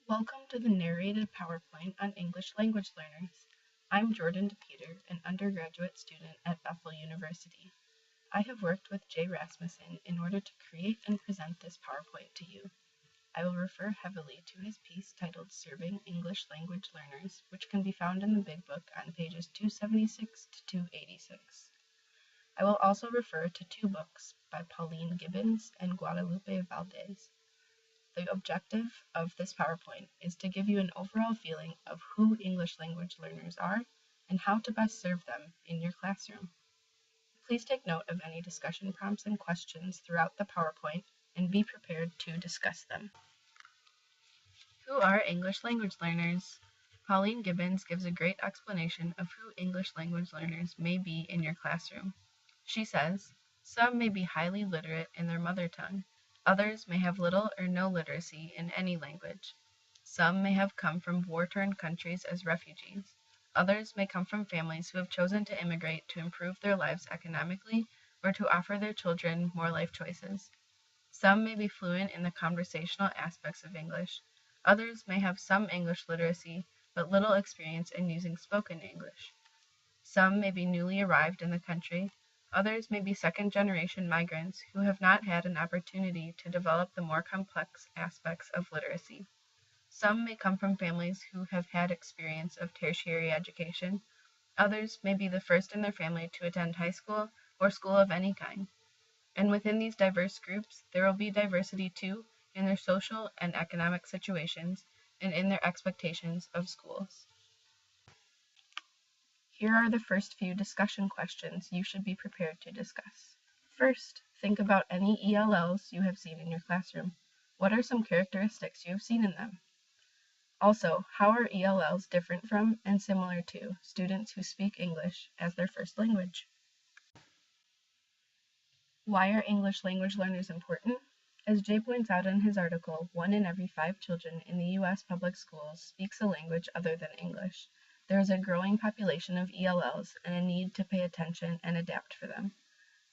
Welcome to the narrated PowerPoint on English language learners. I'm Jordan DePeter, an undergraduate student at Bethel University. I have worked with Jay Rasmussen in order to create and present this PowerPoint to you. I will refer heavily to his piece titled Serving English Language Learners, which can be found in the Big Book on pages 276 to 286. I will also refer to two books by Pauline Gibbons and Guadalupe Valdez. The objective of this PowerPoint is to give you an overall feeling of who English language learners are and how to best serve them in your classroom. Please take note of any discussion prompts and questions throughout the PowerPoint and be prepared to discuss them. Who are English language learners? Pauline Gibbons gives a great explanation of who English language learners may be in your classroom. She says, some may be highly literate in their mother tongue. Others may have little or no literacy in any language. Some may have come from war-torn countries as refugees. Others may come from families who have chosen to immigrate to improve their lives economically or to offer their children more life choices. Some may be fluent in the conversational aspects of English. Others may have some English literacy but little experience in using spoken English. Some may be newly arrived in the country. Others may be second-generation migrants who have not had an opportunity to develop the more complex aspects of literacy. Some may come from families who have had experience of tertiary education. Others may be the first in their family to attend high school or school of any kind. And within these diverse groups, there will be diversity too in their social and economic situations and in their expectations of schools. Here are the first few discussion questions you should be prepared to discuss. First, think about any ELLs you have seen in your classroom. What are some characteristics you have seen in them? Also, how are ELLs different from and similar to students who speak English as their first language? Why are English language learners important? As Jay points out in his article, 1 in every 5 children in the U.S. public schools speaks a language other than English. There is a growing population of ELLs and a need to pay attention and adapt for them.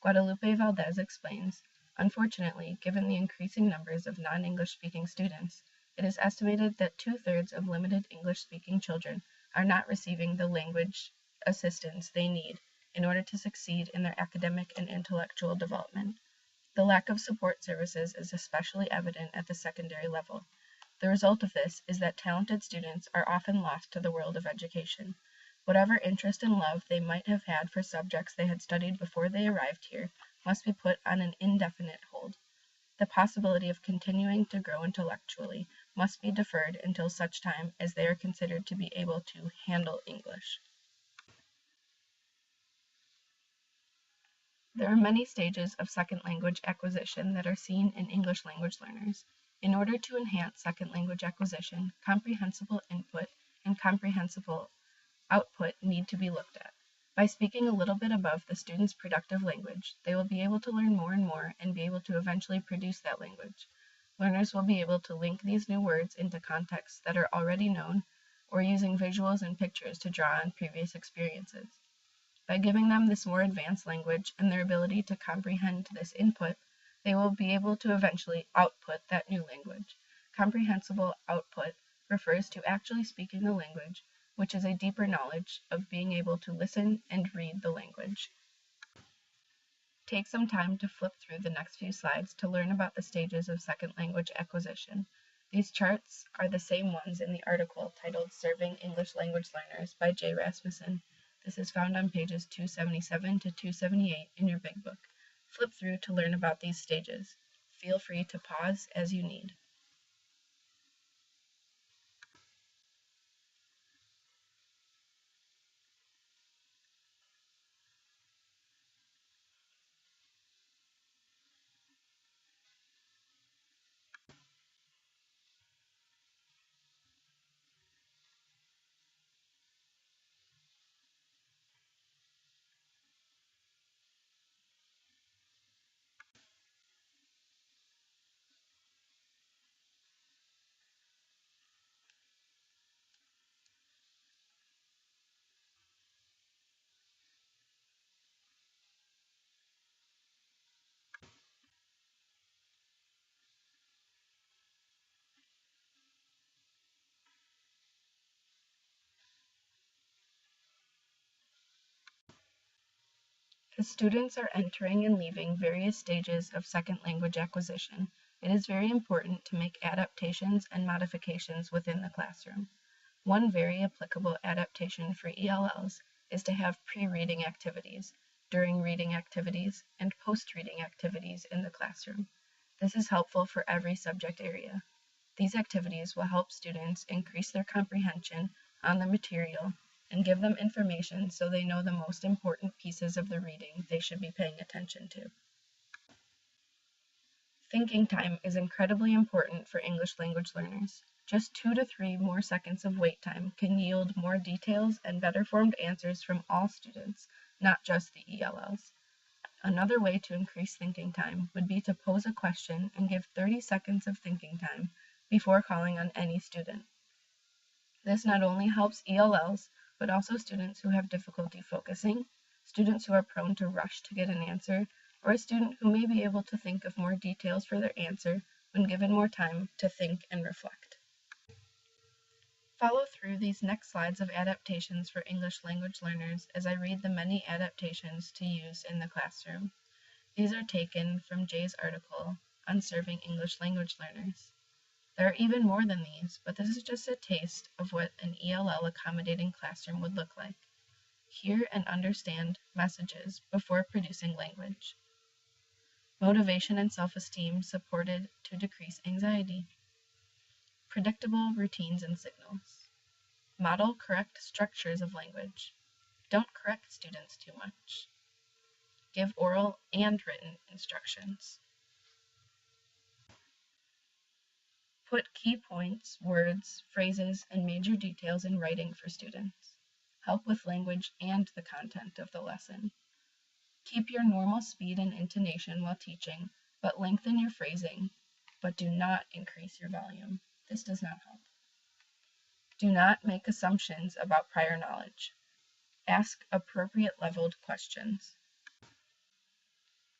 Guadalupe Valdez explains, unfortunately, given the increasing numbers of non-English speaking students, it is estimated that 2/3 of limited English-speaking children are not receiving the language assistance they need in order to succeed in their academic and intellectual development. The lack of support services is especially evident at the secondary level. The result of this is that talented students are often lost to the world of education. Whatever interest and love they might have had for subjects they had studied before they arrived here must be put on an indefinite hold. The possibility of continuing to grow intellectually must be deferred until such time as they are considered to be able to handle English. There are many stages of second language acquisition that are seen in English language learners. In order to enhance second language acquisition, comprehensible input and comprehensible output need to be looked at. By speaking a little bit above the student's productive language, they will be able to learn more and more and be able to eventually produce that language. Learners will be able to link these new words into contexts that are already known or using visuals and pictures to draw on previous experiences. By giving them this more advanced language and their ability to comprehend this input, they will be able to eventually output that new language. Comprehensible output refers to actually speaking the language, which is a deeper knowledge of being able to listen and read the language. Take some time to flip through the next few slides to learn about the stages of second language acquisition. These charts are the same ones in the article titled Serving English Language Learners by Jay Rasmussen. This is found on pages 277 to 278 in your big book. Flip through to learn about these stages. Feel free to pause as you need. As students are entering and leaving various stages of second language acquisition, it is very important to make adaptations and modifications within the classroom. One very applicable adaptation for ELLs is to have pre-reading activities, during reading activities, and post-reading activities in the classroom. This is helpful for every subject area. These activities will help students increase their comprehension on the material and give them information so they know the most important pieces of the reading they should be paying attention to. Thinking time is incredibly important for English language learners. Just 2 to 3 more seconds of wait time can yield more details and better formed answers from all students, not just the ELLs. Another way to increase thinking time would be to pose a question and give 30 seconds of thinking time before calling on any student. This not only helps ELLs, but also students who have difficulty focusing, students who are prone to rush to get an answer, or a student who may be able to think of more details for their answer when given more time to think and reflect. Follow through these next slides of adaptations for English language learners as I read the many adaptations to use in the classroom. These are taken from Jay's article on serving English language learners. There are even more than these, but this is just a taste of what an ELL accommodating classroom would look like. Hear and understand messages before producing language. Motivation and self-esteem supported to decrease anxiety. Predictable routines and signals. Model correct structures of language. Don't correct students too much. Give oral and written instructions. Put key points, words, phrases, and major details in writing for students. Help with language and the content of the lesson. Keep your normal speed and intonation while teaching, but lengthen your phrasing, but do not increase your volume. This does not help. Do not make assumptions about prior knowledge. Ask appropriate leveled questions.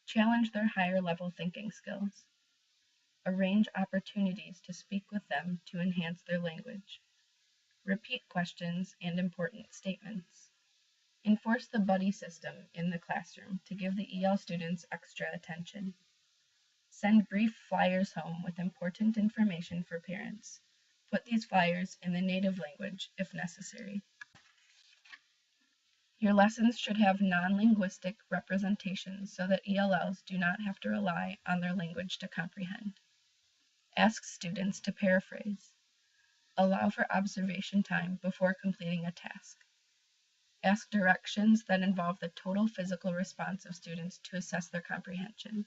Challenge their higher level thinking skills. Arrange opportunities to speak with them to enhance their language. Repeat questions and important statements. Enforce the buddy system in the classroom to give the EL students extra attention. Send brief flyers home with important information for parents. Put these flyers in the native language if necessary. Your lessons should have non-linguistic representations so that ELLs do not have to rely on their language to comprehend. Ask students to paraphrase. Allow for observation time before completing a task. Ask directions that involve the total physical response of students to assess their comprehension.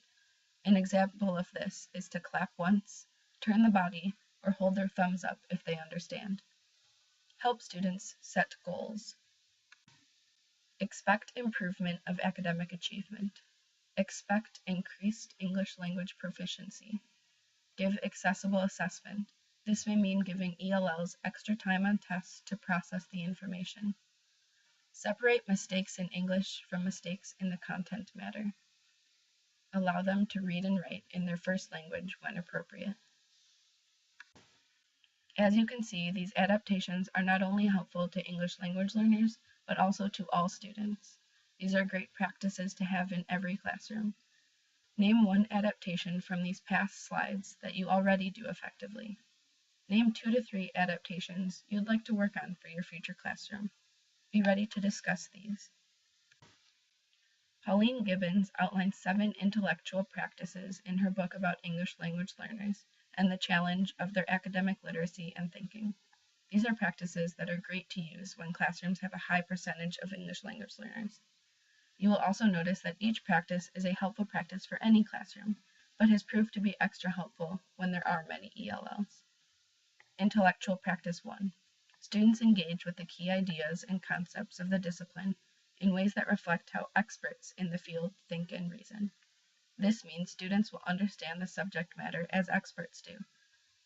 An example of this is to clap once, turn the body, or hold their thumbs up if they understand. Help students set goals. Expect improvement of academic achievement. Expect increased English language proficiency. Give accessible assessment. This may mean giving ELLs extra time on tests to process the information. Separate mistakes in English from mistakes in the content matter. Allow them to read and write in their first language when appropriate. As you can see, these adaptations are not only helpful to English language learners, but also to all students. These are great practices to have in every classroom. Name one adaptation from these past slides that you already do effectively. Name 2 to 3 adaptations you'd like to work on for your future classroom. Be ready to discuss these. Pauline Gibbons outlines 7 intellectual practices in her book about English language learners and the challenge of their academic literacy and thinking. These are practices that are great to use when classrooms have a high percentage of English language learners. You will also notice that each practice is a helpful practice for any classroom, but has proved to be extra helpful when there are many ELLs. Intellectual Practice 1. Students engage with the key ideas and concepts of the discipline in ways that reflect how experts in the field think and reason. This means students will understand the subject matter as experts do.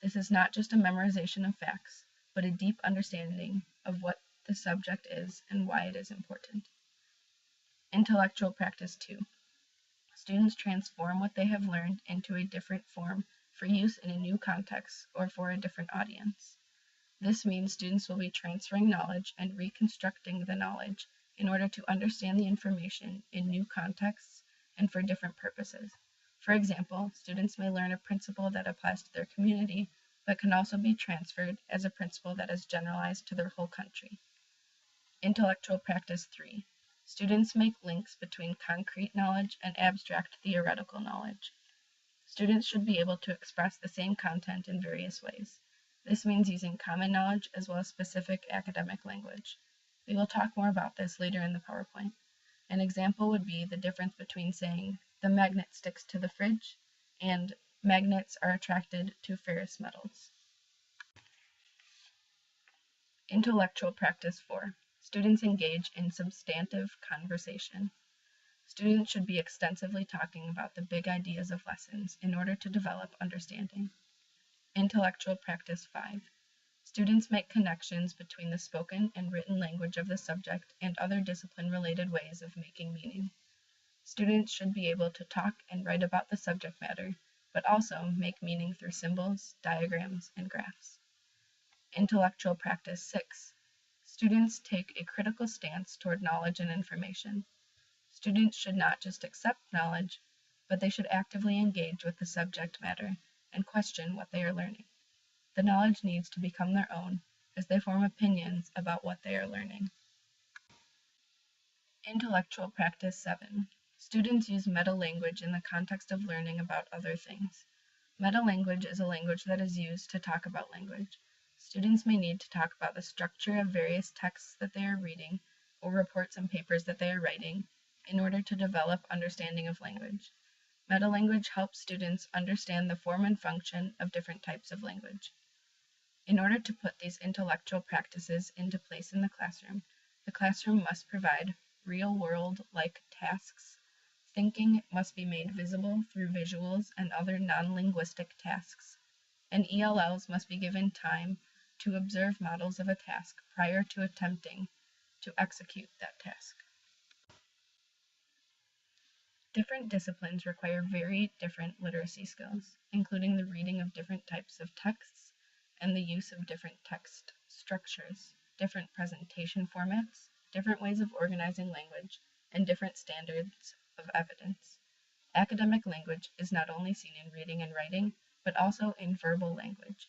This is not just a memorization of facts, but a deep understanding of what the subject is and why it is important. Intellectual Practice 2. Students transform what they have learned into a different form for use in a new context or for a different audience. This means students will be transferring knowledge and reconstructing the knowledge in order to understand the information in new contexts and for different purposes. For example, students may learn a principle that applies to their community, but can also be transferred as a principle that is generalized to their whole country. Intellectual practice 3. Students make links between concrete knowledge and abstract theoretical knowledge. Students should be able to express the same content in various ways. This means using common knowledge as well as specific academic language. We will talk more about this later in the PowerPoint. An example would be the difference between saying, the magnet sticks to the fridge, and magnets are attracted to ferrous metals. Intellectual practice 4. Students engage in substantive conversation. Students should be extensively talking about the big ideas of lessons in order to develop understanding. Intellectual practice 5. Students make connections between the spoken and written language of the subject and other discipline-related ways of making meaning. Students should be able to talk and write about the subject matter, but also make meaning through symbols, diagrams, and graphs. Intellectual practice 6. Students take a critical stance toward knowledge and information. Students should not just accept knowledge, but they should actively engage with the subject matter and question what they are learning. The knowledge needs to become their own as they form opinions about what they are learning. Intellectual practice 7. Students use meta-language in the context of learning about other things. Meta-language is a language that is used to talk about language. Students may need to talk about the structure of various texts that they are reading or reports and papers that they are writing in order to develop understanding of language. Meta-language helps students understand the form and function of different types of language. In order to put these intellectual practices into place in the classroom must provide real-world-like tasks. Thinking must be made visible through visuals and other non-linguistic tasks, and ELLs must be given time to observe models of a task prior to attempting to execute that task. Different disciplines require very different literacy skills, including the reading of different types of texts and the use of different text structures, different presentation formats, different ways of organizing language, and different standards of evidence. Academic language is not only seen in reading and writing, but also in verbal language.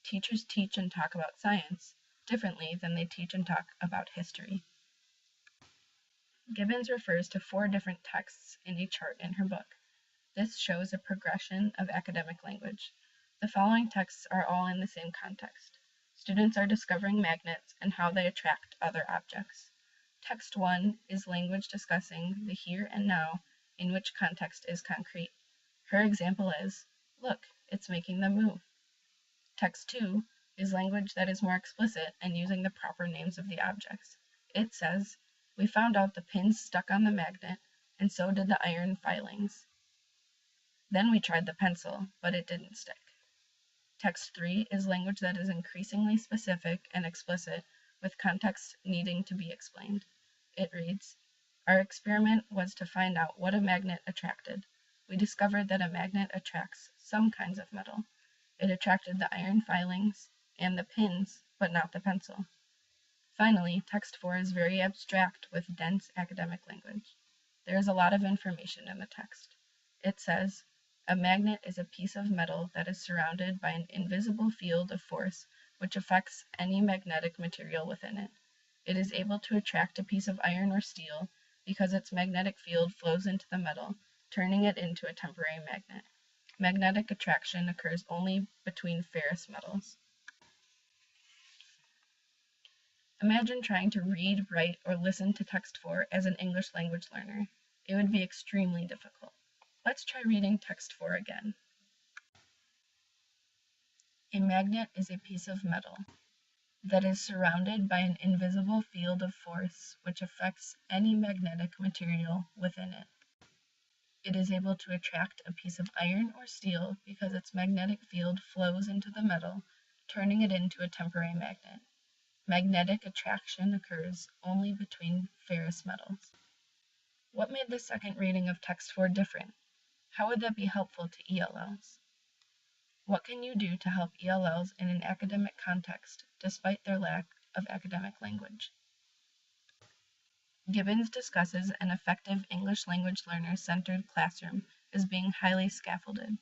Teachers teach and talk about science differently than they teach and talk about history. Gibbons refers to 4 different texts in a chart in her book. This shows a progression of academic language. The following texts are all in the same context. Students are discovering magnets and how they attract other objects. Text 1 is language discussing the here and now, in which context is concrete. Her example is, look, it's making them move. Text 2 is language that is more explicit and using the proper names of the objects. It says, we found out the pins stuck on the magnet, and so did the iron filings. Then we tried the pencil, but it didn't stick. Text 3 is language that is increasingly specific and explicit, with context needing to be explained. It reads, our experiment was to find out what a magnet attracted. We discovered that a magnet attracts some kinds of metal. It attracted the iron filings and the pins, but not the pencil. Finally, text 4 is very abstract with dense academic language. There is a lot of information in the text. It says, a magnet is a piece of metal that is surrounded by an invisible field of force which affects any magnetic material within it. It is able to attract a piece of iron or steel because its magnetic field flows into the metal, turning it into a temporary magnet. Magnetic attraction occurs only between ferrous metals. Imagine trying to read, write, or listen to text 4 as an English language learner. It would be extremely difficult. Let's try reading text 4 again. A magnet is a piece of metal that is surrounded by an invisible field of force which affects any magnetic material within it. It is able to attract a piece of iron or steel because its magnetic field flows into the metal, turning it into a temporary magnet. Magnetic attraction occurs only between ferrous metals. What made the second reading of text 4 different? How would that be helpful to ELLs? What can you do to help ELLs in an academic context despite their lack of academic language? Gibbons discusses an effective English language learner-centered classroom as being highly scaffolded.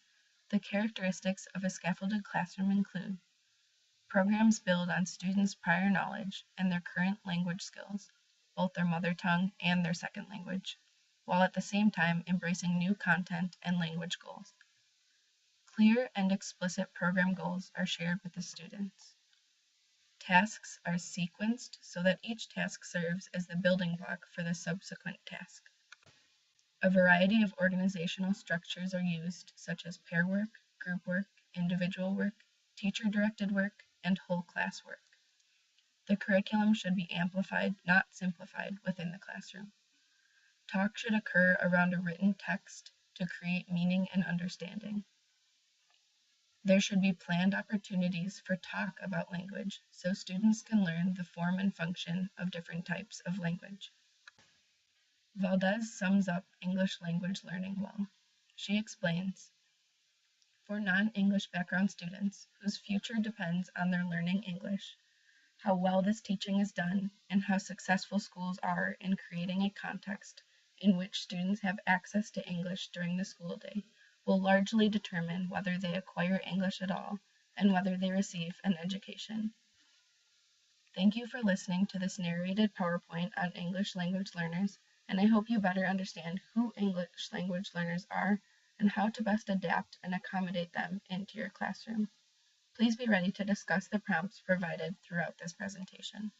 The characteristics of a scaffolded classroom include programs build on students' prior knowledge and their current language skills, both their mother tongue and their second language, while at the same time embracing new content and language goals. Clear and explicit program goals are shared with the students. Tasks are sequenced so that each task serves as the building block for the subsequent task. A variety of organizational structures are used, such as pair work, group work, individual work, teacher-directed work, and whole class work. The curriculum should be amplified, not simplified, within the classroom. Talk should occur around a written text to create meaning and understanding. There should be planned opportunities for talk about language so students can learn the form and function of different types of language. Valdez sums up English language learning well. She explains, for non-English background students whose future depends on their learning English, how well this teaching is done and how successful schools are in creating a context in which students have access to English during the school day will largely determine whether they acquire English at all and whether they receive an education. Thank you for listening to this narrated PowerPoint on English language learners, and I hope you better understand who English language learners are and how to best adapt and accommodate them into your classroom. Please be ready to discuss the prompts provided throughout this presentation.